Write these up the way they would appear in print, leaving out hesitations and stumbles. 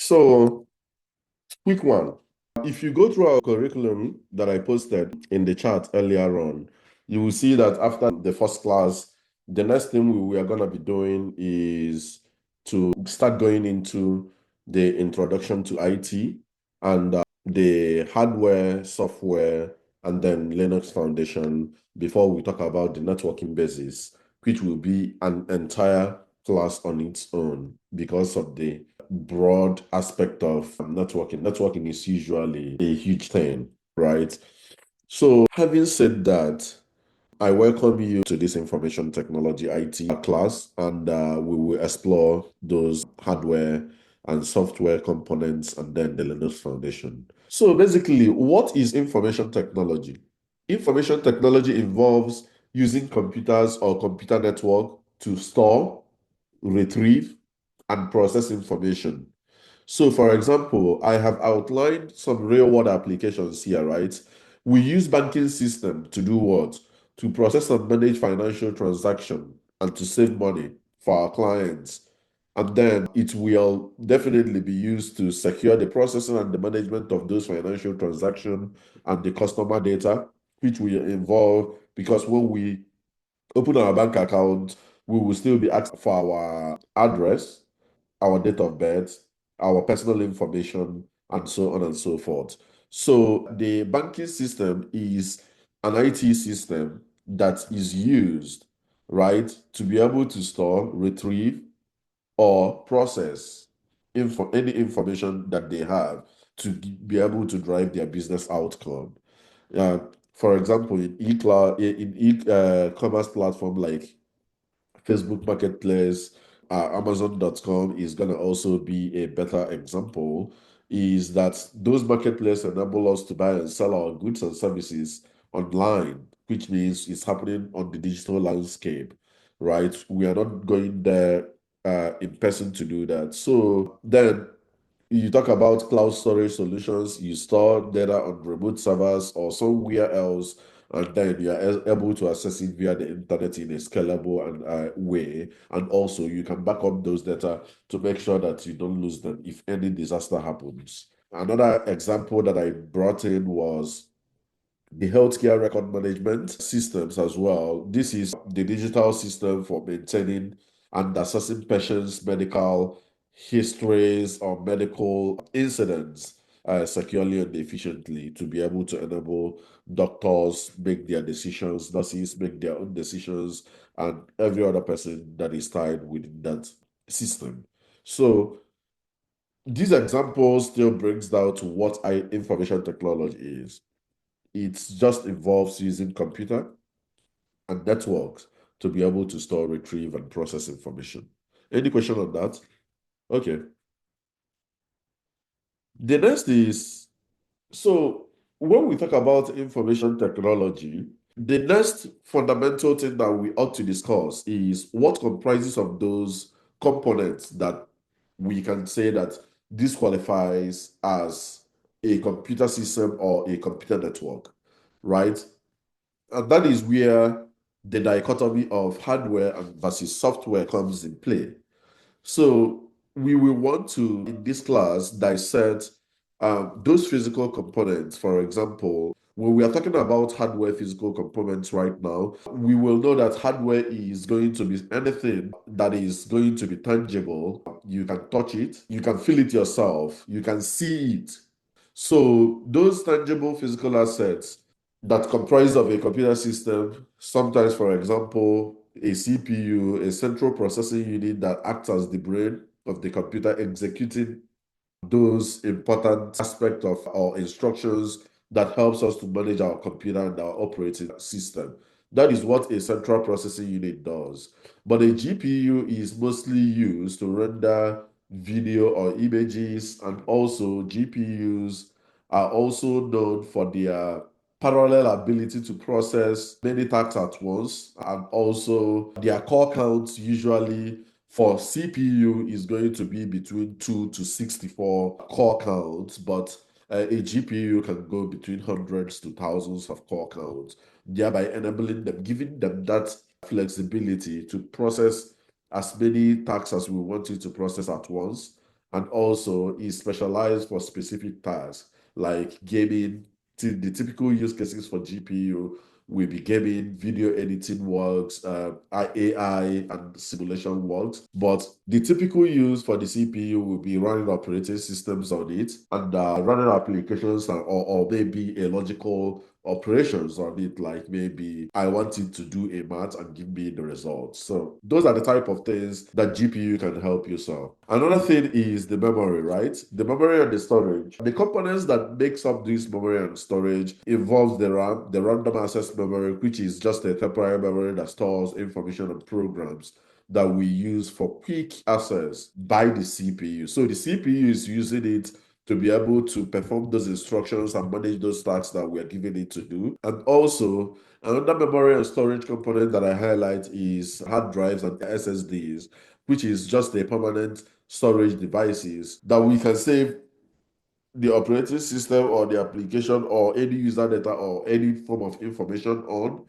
So, quick one. If you go through our curriculum that I posted in the chat earlier on, you will see that after the first class, the next thing we are going to be doing is to start going into the introduction to IT and the hardware, software, and then Linux Foundation before we talk about the networking basis, which will be an entire class on its own because of the broad aspect of networking. Networking is usually a huge thing, right? So, having said that, I welcome you to this information technology IT class, and we will explore those hardware and software components and then the Linux Foundation. So, basically, what is information technology? Information technology involves using computers or computer network to store, retrieve, and process information. So, for example, I have outlined some real world applications here, right? We use banking system to do what? To process and manage financial transaction and to save money for our clients. And then it will definitely be used to secure the processing and the management of those financial transactions and the customer data, which will involve, because when we open our bank account, we will still be asked for our address, our date of birth, our personal information, and so on and so forth. So the banking system is an IT system that is used, right, to be able to store, retrieve, or process any information that they have to be able to drive their business outcome. Uh, for example, in e-commerce platform like Facebook Marketplace, Amazon.com is going to also be a better example. Is that those marketplaces enable us to buy and sell our goods and services online, which means it's happening on the digital landscape, right? We are not going there in person to do that. So then you talk about cloud storage solutions, you store data on remote servers or somewhere else, and then you are able to access it via the internet in a scalable and way. And also, you can back up those data to make sure that you don't lose them if any disaster happens. Another example that I brought in was the healthcare record management systems as well. This is the digital system for maintaining and assessing patients' medical histories or medical incidents securely and efficiently to be able to enable doctors make their decisions, nurses make their own decisions, and every other person that is tied within that system. So these examples still brings down to what information technology is. It just involves using computer and networks to be able to store, retrieve, and process information. Any question on that? Okay. The next is, so when we talk about information technology, the next fundamental thing that we ought to discuss is what comprises of those components that we can say that this qualifies as a computer system or a computer network, right? And that is where the dichotomy of hardware and versus software comes in play. So we will want to, in this class, dissect those physical components. For example, when we are talking about hardware physical components right now, we will know that hardware is going to be anything that is going to be tangible. You can touch it, you can feel it yourself, you can see it. So those tangible physical assets that comprise of a computer system, sometimes, for example, a CPU, a central processing unit that acts as the brain of the computer, executing those important aspects of our instructions that helps us to manage our computer and our operating system. That is what a central processing unit does. But a GPU is mostly used to render video or images, and also GPUs are also known for their parallel ability to process many tasks at once, and also their core counts usually for CPU is going to be between 2 to 64 core counts, but a GPU can go between hundreds to thousands of core counts, thereby enabling them, giving them that flexibility to process as many tasks as we want it to process at once, and also is specialized for specific tasks like gaming. The typical use cases for GPU will be gaming, video editing works, AI, and simulation works. But the typical use for the CPU will be running operating systems on it and running applications or maybe a logical operations on it, like maybe I want it to do a math and give me the results. So those are the type of things that GPU can help you solve. Another thing is the memory, right? The memory and the storage. The components that makes up this memory and storage involves the RAM, the random access memory, which is just a temporary memory that stores information and programs that we use for quick access by the CPU. So the CPU is using it to be able to perform those instructions and manage those tasks that we are giving it to do. And also, another memory and storage component that I highlight is hard drives and SSDs, which is just a permanent storage devices that we can save the operating system or the application or any user data or any form of information on.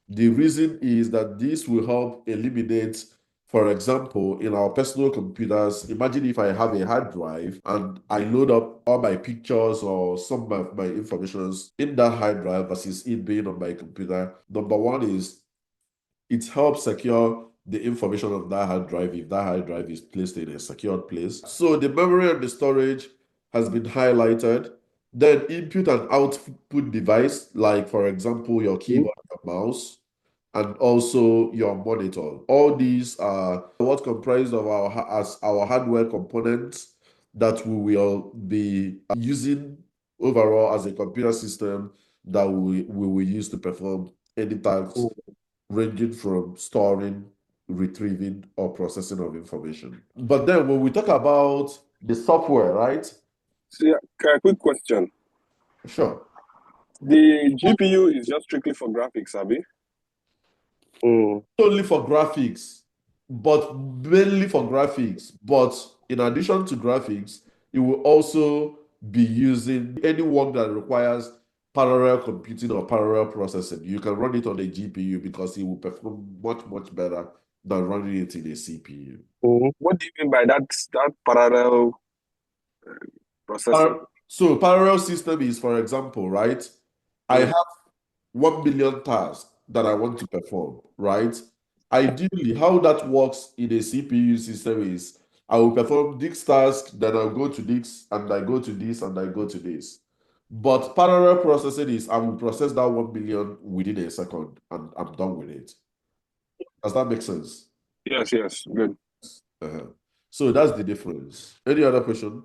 The reason is that this will help eliminate, for example, in our personal computers, imagine if I have a hard drive and I load up all my pictures or some of my informations in that hard drive versus it being on my computer. Number one is it helps secure the information of that hard drive if that hard drive is placed in a secured place. So the memory and the storage has been highlighted. Then input and output device, like for example, your keyboard, your mouse, and also your monitor. All these are what comprise of our hardware components that we will be using overall as a computer system that we will use to perform any tasks ranging from storing, retrieving, or processing of information. But then when we talk about the software, right? So yeah, a quick question. Sure. The GPU is just strictly for graphics, Abi? Only for graphics, but mainly for graphics. But in addition to graphics, it will also be using any work that requires parallel computing or parallel processing. You can run it on a GPU because it will perform much, much better than running it in a CPU. What do you mean by that parallel processing? So parallel system is, for example, right? I have 1 million tasks that I want to perform, right? Ideally, how that works in a CPU system is I will perform this task, then I'll go to this, and I go to this, and I go to this. But parallel processing is I will process that 1 million within a second, and I'm done with it. Does that make sense? Yes, good. So that's the difference. Any other question?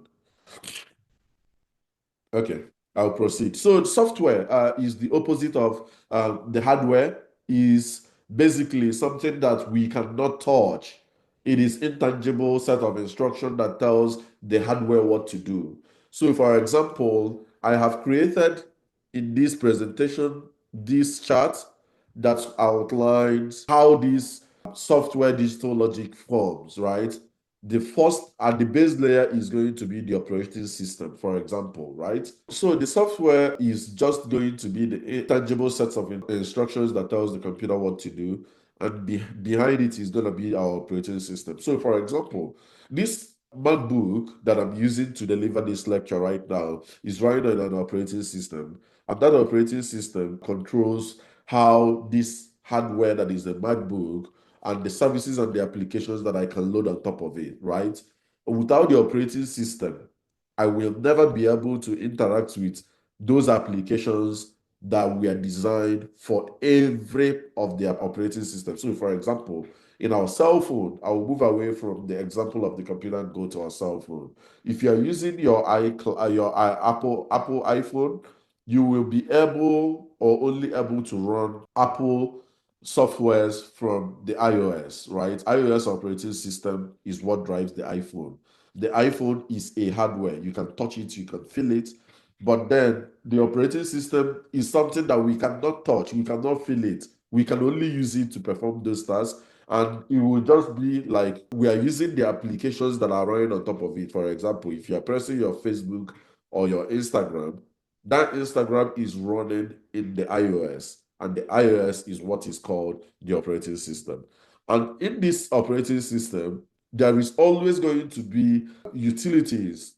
Okay, I'll proceed. So software is the opposite of the hardware, is basically something that we cannot touch. It is intangible set of instruction that tells the hardware what to do. So for example, I have created in this presentation this chart that outlines how this software digital logic forms, right? The first at the base layer is going to be the operating system, for example, right? So the software is just going to be the intangible sets of instructions that tells the computer what to do, and behind it is going to be our operating system. So for example, this MacBook that I'm using to deliver this lecture right now is running on an operating system, and that operating system controls how this hardware that is the MacBook and the services and the applications that I can load on top of it, right? Without the operating system, I will never be able to interact with those applications that were designed for every of their operating systems. So, for example, in our cell phone, I will move away from the example of the computer and go to our cell phone. If you are using your Apple iPhone, you will be able or only able to run Apple softwares from the iOS, right? iOS operating system is what drives the iPhone. The iPhone is a hardware. You can touch it, you can feel it. But then the operating system is something that we cannot touch, we cannot feel it. We can only use it to perform those tasks. And it will just be like we are using the applications that are running on top of it. For example, if you are pressing your Facebook or your Instagram, that Instagram is running in the iOS, and the iOS is what is called the operating system. And in this operating system, there is always going to be utilities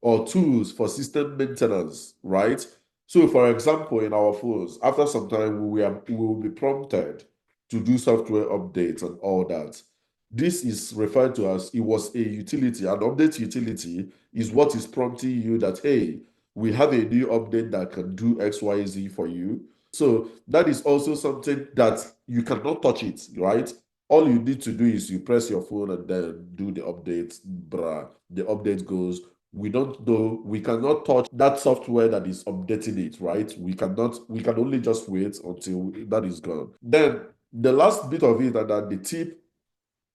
or tools for system maintenance, right? So, for example, in our phones, after some time, we will be prompted to do software updates and all that. This is referred to as it was a utility. An update utility is what is prompting you that, hey, we have a new update that can do XYZ for you. So that is also something that you cannot touch it, right? All you need to do is you press your phone and then do the update. Bruh, the update goes. We don't know, we cannot touch that software that is updating it, right? We can only just wait until that is gone. Then the last bit of it, and at the tip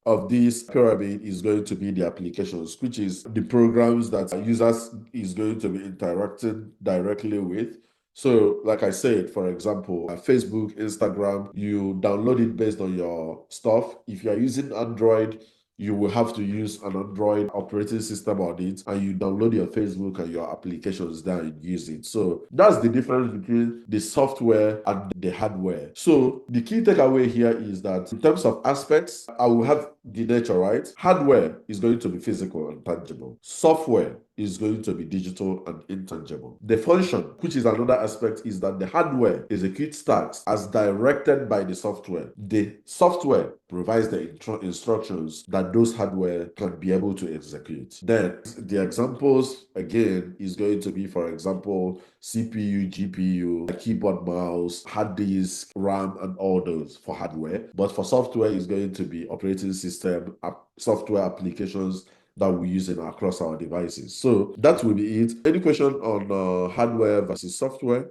of this pyramid, is going to be the applications, which is the programs that users is going to be interacting directly with. So, like I said, for example, Facebook, Instagram, you download it based on your stuff. If you are using Android, you will have to use an Android operating system on it, and you download your Facebook and your applications there and use it. So that's the difference between the software and the hardware. So the key takeaway here is that in terms of aspects, I will have the nature, right? Hardware is going to be physical and tangible. Software is going to be digital and intangible. The function, which is another aspect, is that the hardware executes tasks as directed by the software. The software provides the instructions that those hardware can be able to execute. Then the examples again is going to be, for example, CPU, GPU, keyboard, mouse, hard disk, RAM, and all those for hardware. But for software, is going to be operating system, software applications that we use across our devices. So that will be it. Any question on hardware versus software?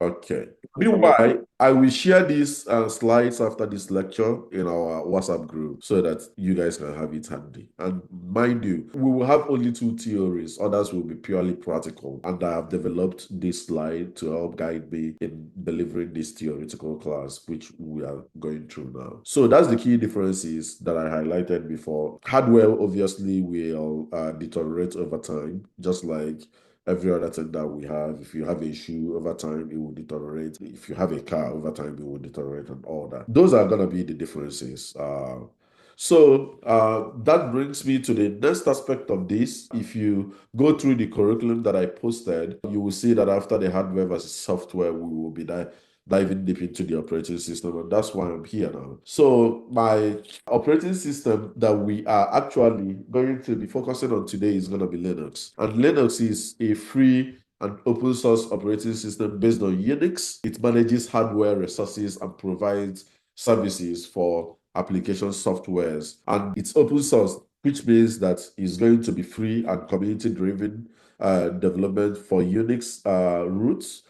Okay. Meanwhile, I will share these slides after this lecture in our WhatsApp group so that you guys can have it handy. And mind you, we will have only two theories, others will be purely practical. And I have developed this slide to help guide me in delivering this theoretical class, which we are going through now. So that's the key differences that I highlighted before. Hardware obviously will deteriorate over time, just like every other thing that we have. If you have a shoe over time, it will deteriorate. If you have a car over time, it will deteriorate and all that. Those are going to be the differences. That brings me to the next aspect of this. If you go through the curriculum that I posted, you will see that after the hardware versus software, we will be diving deep into the operating system, and that's why I'm here now. So my operating system that we are actually going to be focusing on today is going to be Linux. And Linux is a free and open source operating system based on Unix. It manages hardware resources and provides services for application softwares. And it's open source, which means that it's going to be free and community-driven development for Unix roots.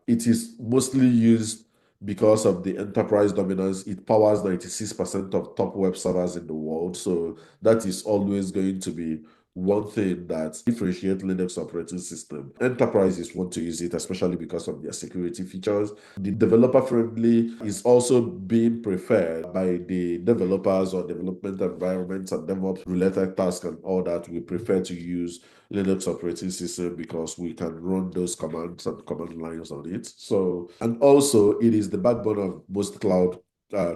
It is mostly used because of the enterprise dominance. It powers 96% of top web servers in the world. So that is always going to be one thing that differentiates Linux operating system. Enterprises want to use it, especially because of their security features. The developer friendly is also being preferred by the developers or development environments and DevOps related tasks and all that. We prefer to use Linux operating system because we can run those commands and command lines on it. So, and also it is the backbone of most cloud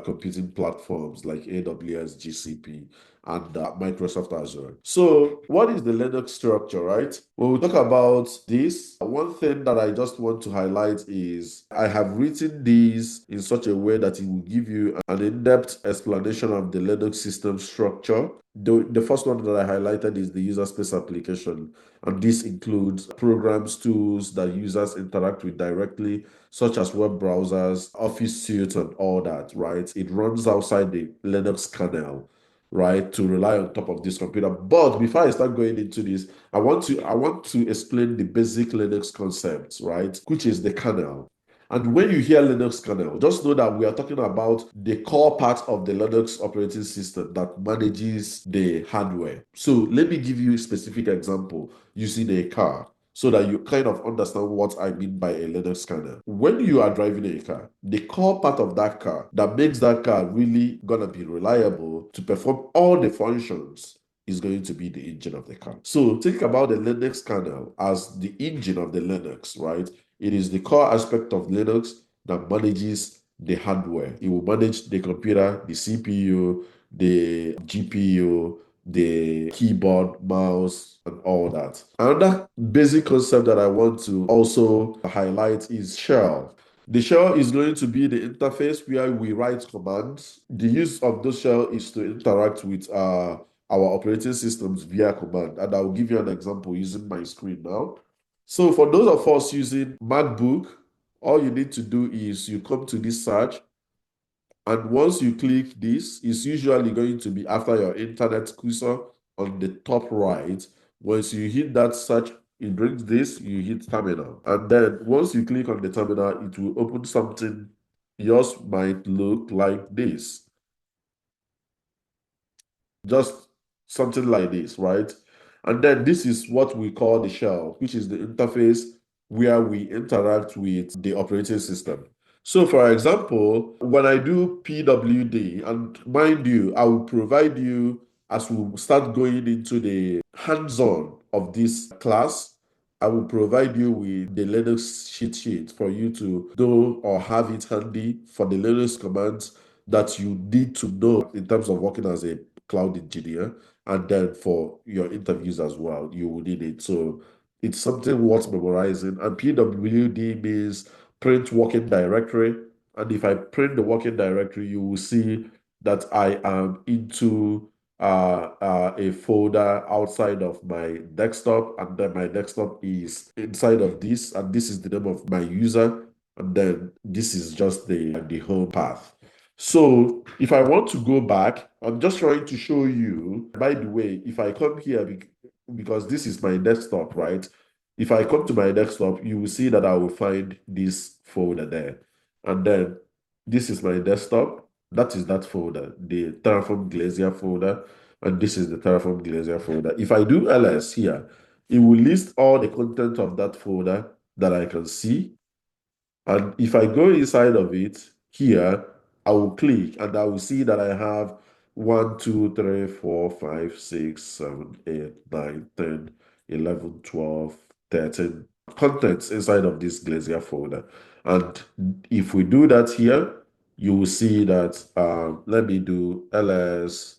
computing platforms like AWS, GCP, and Microsoft Azure. So what is the Linux structure, right? When we talk about this, one thing that I just want to highlight is I have written these in such a way that it will give you an in-depth explanation of the Linux system structure. The first one that I highlighted is the user space application, and this includes programs, tools that users interact with directly, such as web browsers, Office suite, and all that, right? It runs outside the Linux kernel, right, to rely on top of this computer. But before I start going into this, I want to explain the basic Linux concepts, right, which is the kernel. And when you hear Linux kernel, just know that we are talking about the core part of the Linux operating system that manages the hardware. So let me give you a specific example using a car so that you kind of understand what I mean by a Linux kernel. When you are driving a car, the core part of that car that makes that car really gonna be reliable to perform all the functions is going to be the engine of the car. So think about the Linux kernel as the engine of the Linux, right? It is the core aspect of Linux that manages the hardware. It will manage the computer, the CPU, the GPU, the keyboard, mouse, and all that. Another basic concept that I want to also highlight is shell. The shell is going to be the interface where we write commands. The use of the shell is to interact with our operating systems via command. And I'll give you an example using my screen now. So for those of us using MacBook, all you need to do is you come to this search, and once you click this, it's usually going to be after your internet cursor on the top right. Once you hit that search, it brings this, you hit terminal. And then once you click on the terminal, it will open something. Yours might look like this. Just something like this, right? And then this is what we call the shell, which is the interface where we interact with the operating system. So for example, when I do PWD, and mind you, I will provide you, as we start going into the hands-on of this class, I will provide you with the Linux cheat sheet for you to do or have it handy for the Linux commands that you need to know in terms of working as a cloud engineer, and then for your interviews as well, you will need it. So it's something worth memorizing. And PWD means print working directory. And if I print the working directory, you will see that I am into a folder outside of my desktop, and then my desktop is inside of this, and this is the name of my user, and then this is just the home path. So if I want to go back, I'm just trying to show you, by the way, if I come here, because this is my desktop, right? If I come to my desktop, you will see that I will find this folder there. And then this is my desktop. That is that folder, the Terraform Glacier folder. And this is the Terraform Glacier folder. If I do ls here, it will list all the content of that folder that I can see. And if I go inside of it here, I will click and I will see that I have 1, 2, 3, 4, 5, 6, 7, 8, 9, 10, 11, 12, 13 contents inside of this Glacier folder. And if we do that here, you will see that, let me do ls,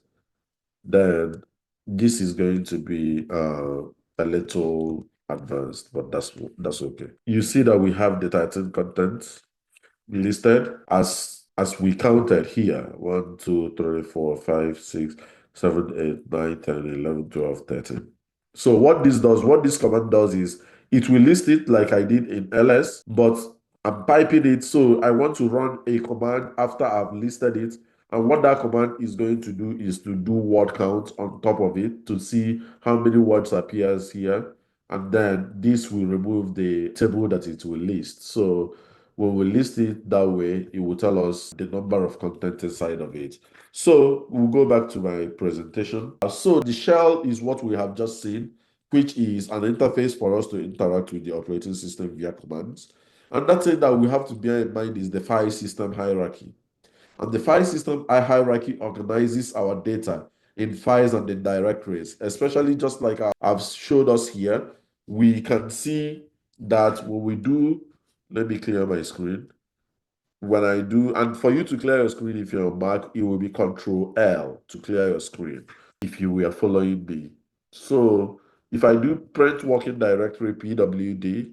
then this is going to be a little advanced, but that's okay. You see that we have the 13 contents listed as we counted here: 1, 2, 3, 4, 5, 6, 7, 8, 9, 10, 11, 12, 13. So what this command does is it will list it like I did in ls, but I'm piping it. So I want to run a command after I've listed it. And what that command is going to do is to do word count on top of it to see how many words appears here. And then this will remove the table that it will list. So when we list it that way, it will tell us the number of content inside of it. So we'll go back to my presentation. So the shell is what we have just seen, which is an interface for us to interact with the operating system via commands. And that thing that we have to bear in mind is the file system hierarchy. And the file system hierarchy organizes our data in files and in directories, especially just like I've showed us here. We can see that when we do, let me clear my screen. When I do, and for you to clear your screen, if you're on Mac, it will be Control L to clear your screen if you were following me. So if I do print working directory PWD,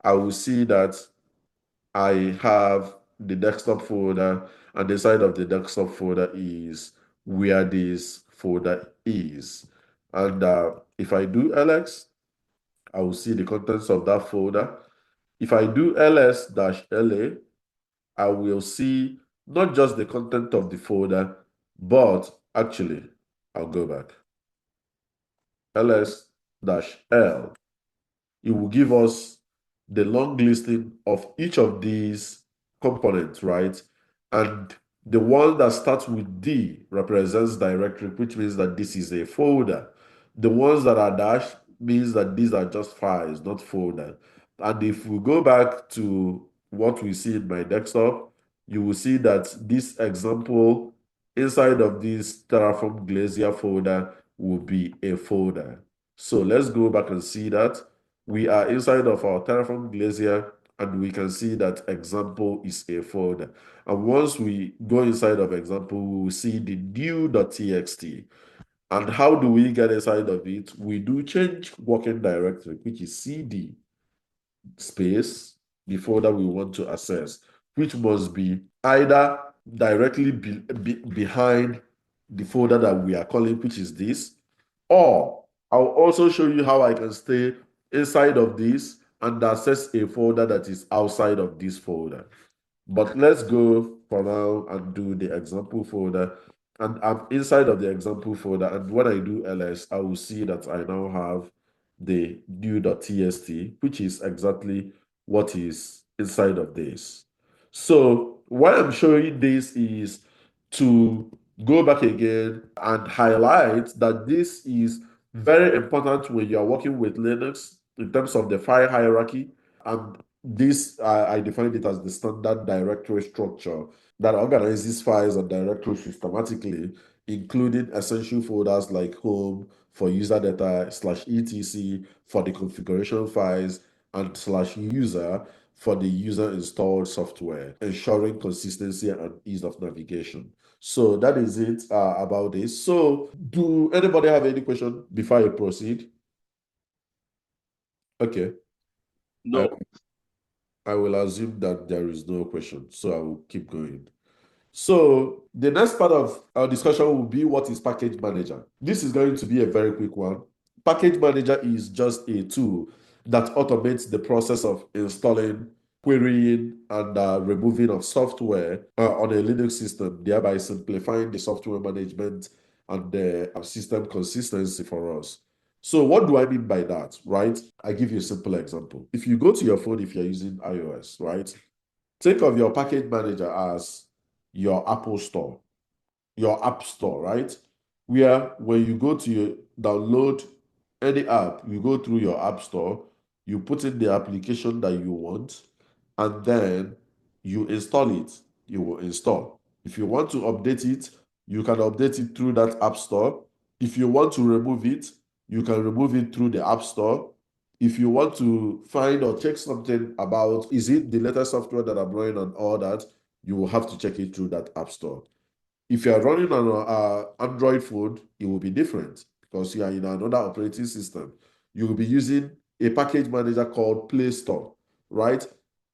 I will see that I have the desktop folder, and the side of the desktop folder is where this folder is. And if I do ls, I will see the contents of that folder. If I do ls-la, I will see not just the content of the folder, but actually, I'll go back. ls-l, it will give us the long listing of each of these components, right? And the one that starts with D represents directory, which means that this is a folder. The ones that are dashed means that these are just files, not folder. And if we go back to what we see in my desktop, you will see that this example inside of this Terraform Glacier folder will be a folder. So let's go back and see that we are inside of our Terraform Glacier and we can see that example is a folder. And once we go inside of example, we will see the new.txt. And how do we get inside of it? We do change working directory, which is cd space the folder we want to access, which must be either directly behind the folder that we are calling, which is this, or I'll also show you how I can stay inside of this and access a folder that is outside of this folder. But let's go for now and do the example folder. And I'm inside of the example folder. And when I do ls, I will see that I now have the new.txt, which is exactly what is inside of this. So why I'm showing this is to go back again and highlight that this is very important when you are working with Linux in terms of the file hierarchy. And this, I defined it as the standard directory structure that organizes files and directories systematically, including essential folders like home for user data, /etc for the configuration files, and /user for the user installed software, ensuring consistency and ease of navigation. So that is it about this. So do anybody have any question before I proceed? Okay. I, No. I will assume that there is no question, so I will keep going. So the next part of our discussion will be what is package manager. This is going to be a very quick one. Package manager is just a tool that automates the process of installing, querying, and removing of software on a Linux system, thereby simplifying the software management and the system consistency for us. So what do I mean by that, right? I give you a simple example. If you go to your phone, if you're using iOS, right? Think of your package manager as your Apple Store, your App Store, right? Where when you go to download any app, you go through your App Store, you put in the application that you want, and then you install it. You will install. If you want to update it, you can update it through that App Store. If you want to remove it, you can remove it through the App Store. If you want to find or check something about, is it the latest software that I'm running and all that, you will have to check it through that App Store. If you are running on an Android phone, it will be different because you are in another operating system. You will be using a package manager called Play Store, right?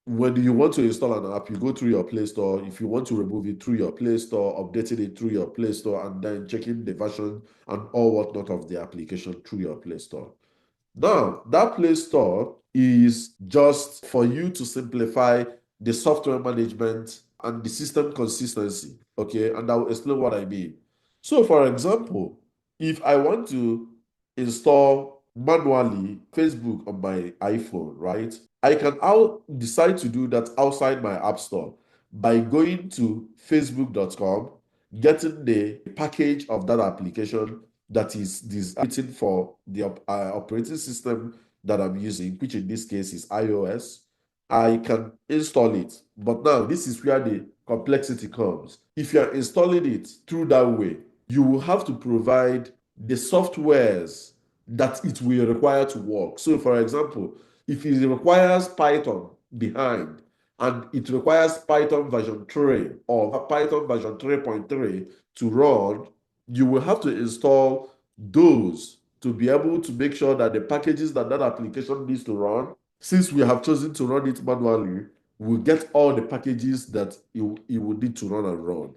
When you want to install an app, you go through your Play Store. If you want to remove it through your Play Store, updating it through your Play Store, and then checking the version and all whatnot of the application through your Play Store. Now, that Play Store is just for you to simplify the software management and the system consistency. Okay, and I will explain what I mean. So, for example, if I want to install manually Facebook on my iPhone, right? I can decide to do that outside my App Store by going to facebook.com, getting the package of that application that is written for the operating system that I'm using, which in this case is iOS. I can install it. But now this is where the complexity comes. If you're installing it through that way, you will have to provide the softwares that it will require to work. So, for example, if it requires Python behind and it requires Python version 3 or Python version 3.3 to run, you will have to install those to be able to make sure that the packages that that application needs to run, since we have chosen to run it manually, will get all the packages that it will need to run and run.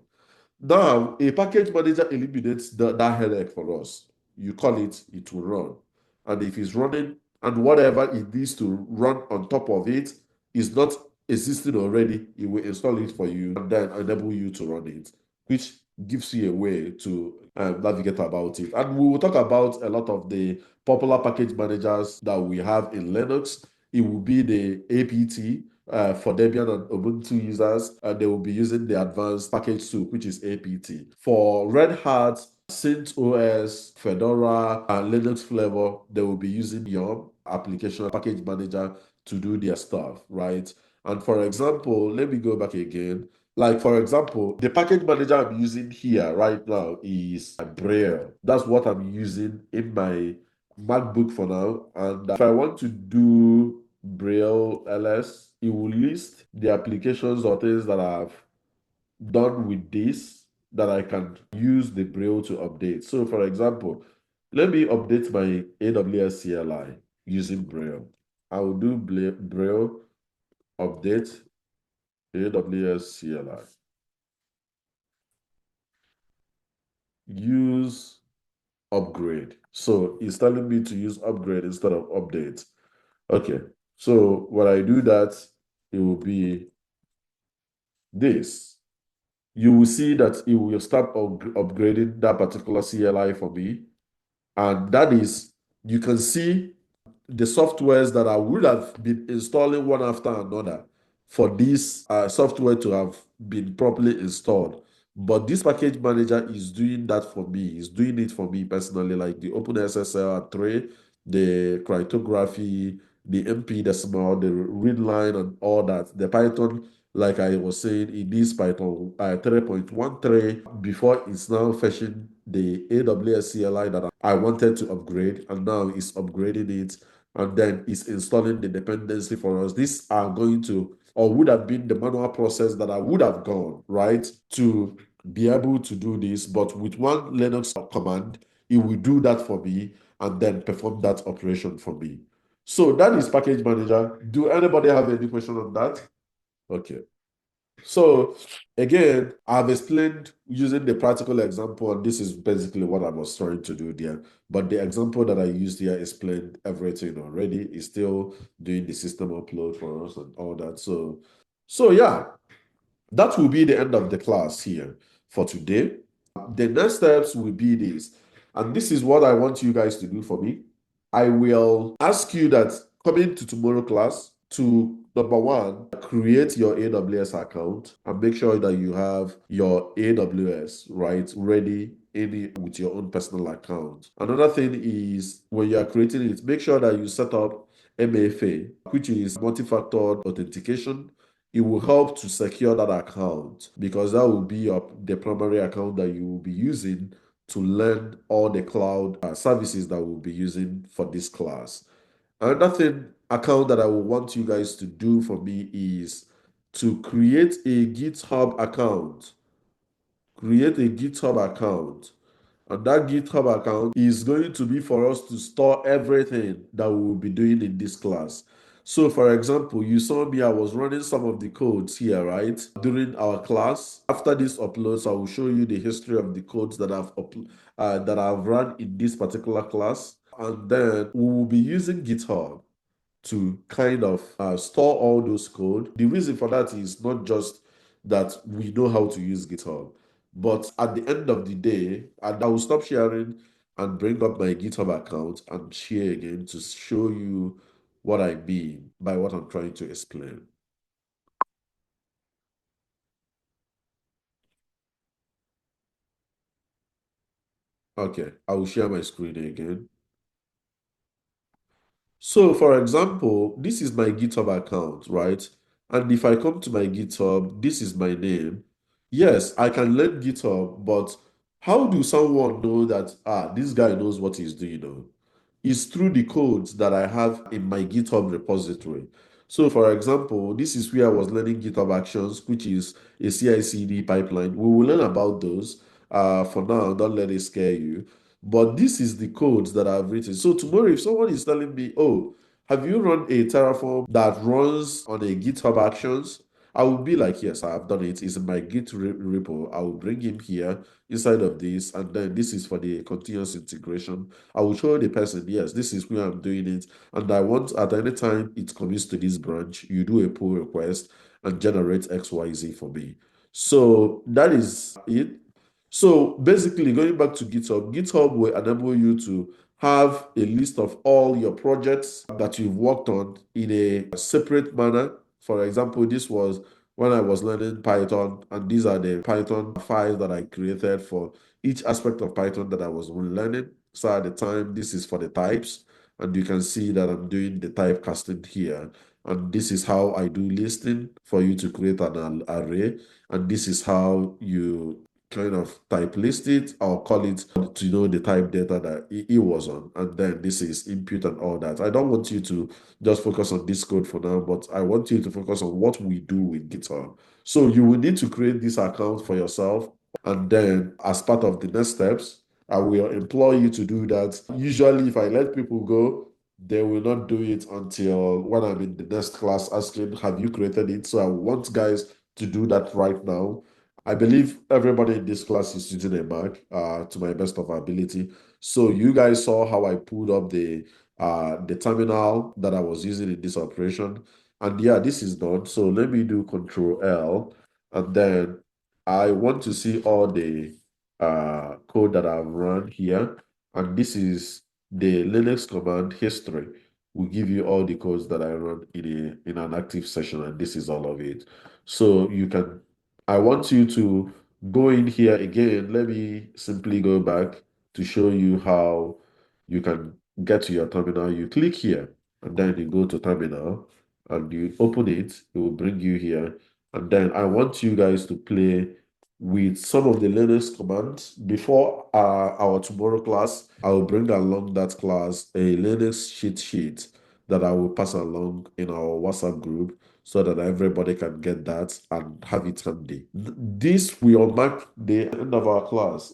Now, a package manager eliminates that headache for us. You call it, it will run. And if it's running and whatever it needs to run on top of it is not existing already, it will install it for you and then enable you to run it, which gives you a way to navigate about it. And we will talk about a lot of the popular package managers that we have in Linux. It will be the APT, for Debian and Ubuntu users, they will be using the advanced package tool, which is APT. For Red Hat, CentOS, Fedora, and Linux flavor, they will be using your application package manager to do their stuff, right? And for example, let me go back again. Like, for example, the package manager I'm using here right now is Braille. That's what I'm using in my MacBook for now. And if I want to do Braille LS, it will list the applications or things that I've done with this that I can use the Braille to update. So for example, let me update my AWS CLI using Braille. I will do Braille update AWS CLI. Use upgrade. So it's telling me to use upgrade instead of update. Okay. So when I do that, it will be this. You will see that it will start upgrading that particular CLI for me. And that is, you can see the softwares that I would have been installing one after another for this software to have been properly installed. But this package manager is doing that for me. It's doing it for me personally, like the OpenSSL tray, the cryptography, the MP decimal, the read line, and all that. The Python, like I was saying, in this Python 3.13, before it's now fetching the AWS CLI that I wanted to upgrade, and now it's upgrading it, and then it's installing the dependency for us. These are going to, or would have been, the manual process that I would have gone, right, to be able to do this. But with one Linux command, it will do that for me and then perform that operation for me. So that is package manager. Do anybody have any question on that? Okay. So again, I've explained using the practical example, and this is basically what I was trying to do there. But the example that I used here explained everything already. It's still doing the system upload for us and all that. So yeah, that will be the end of the class here for today. The next steps will be this, and this is what I want you guys to do for me. I will ask you that coming to tomorrow class to, number one, create your AWS account and make sure that you have your AWS right ready with your own personal account. Another thing is, when you are creating it, make sure that you set up MFA, which is multi-factor authentication. It will help to secure that account because that will be the primary account that you will be using to learn all the cloud services that we'll be using for this class. Another thing, account that I will want you guys to do for me is to create a GitHub account. Create a GitHub account. And that GitHub account is going to be for us to store everything that we will be doing in this class. So for example, you saw me, I was running some of the codes here, right? During our class. After this uploads, I will show you the history of the codes that I've run in this particular class. And then we will be using GitHub to kind of store all those code. The reason for that is not just that we know how to use GitHub, but at the end of the day, and I will stop sharing and bring up my GitHub account and share again to show you what I mean by what I'm trying to explain. Okay, I will share my screen again. So, for example, this is my GitHub account, right? And if I come to my GitHub, this is my name. Yes, I can learn GitHub, but how do someone know that, this guy knows what he's doing now? Is through the codes that I have in my GitHub repository. So, for example, this is where I was learning GitHub Actions, which is a CI/CD pipeline. We will learn about those. For now, don't let it scare you. But this is the codes that I've written. So tomorrow, if someone is telling me, oh, have you run a Terraform that runs on a GitHub Actions? I will be like, yes, I have done it. It's in my Git repo. I will bring him here inside of this, and then this is for the continuous integration. I will show the person, yes, this is where I'm doing it. And I want at any time it commits to this branch, you do a pull request and generate XYZ for me. So that is it. So basically, going back to GitHub, GitHub will enable you to have a list of all your projects that you've worked on in a separate manner. For example, this was when I was learning Python, and these are the Python files that I created for each aspect of Python that I was learning. So at the time, this is for the types, and you can see that I'm doing the typecasting here. And this is how I do listing for you to create an array. And this is how you kind of type list it. I'll call it to know the type data that it was on. And then this is input and all that. I don't want you to just focus on this code for now, but I want you to focus on what we do with GitHub. So you will need to create this account for yourself. And then as part of the next steps, I will employ you to do that. Usually, if I let people go, they will not do it until when I'm in the next class asking, have you created it? So I want guys to do that right now. I believe everybody in this class is using embark to my best of our ability. So you guys saw how I pulled up the terminal that I was using in this operation. And yeah, this is done. So let me do Control L, and then I want to see all the code that I've run here. And this is the Linux command history. Will give you all the codes that I run in an active session, and this is all of it. So you can, I want you to go in here again. Let me simply go back to show you how you can get to your terminal. You click here, and then you go to terminal, and you open it. It will bring you here. And then I want you guys to play with some of the Linux commands. Before our tomorrow class, I will bring along that class a Linux cheat sheet that I will pass along in our WhatsApp group so that everybody can get that and have it handy. This will mark the end of our class.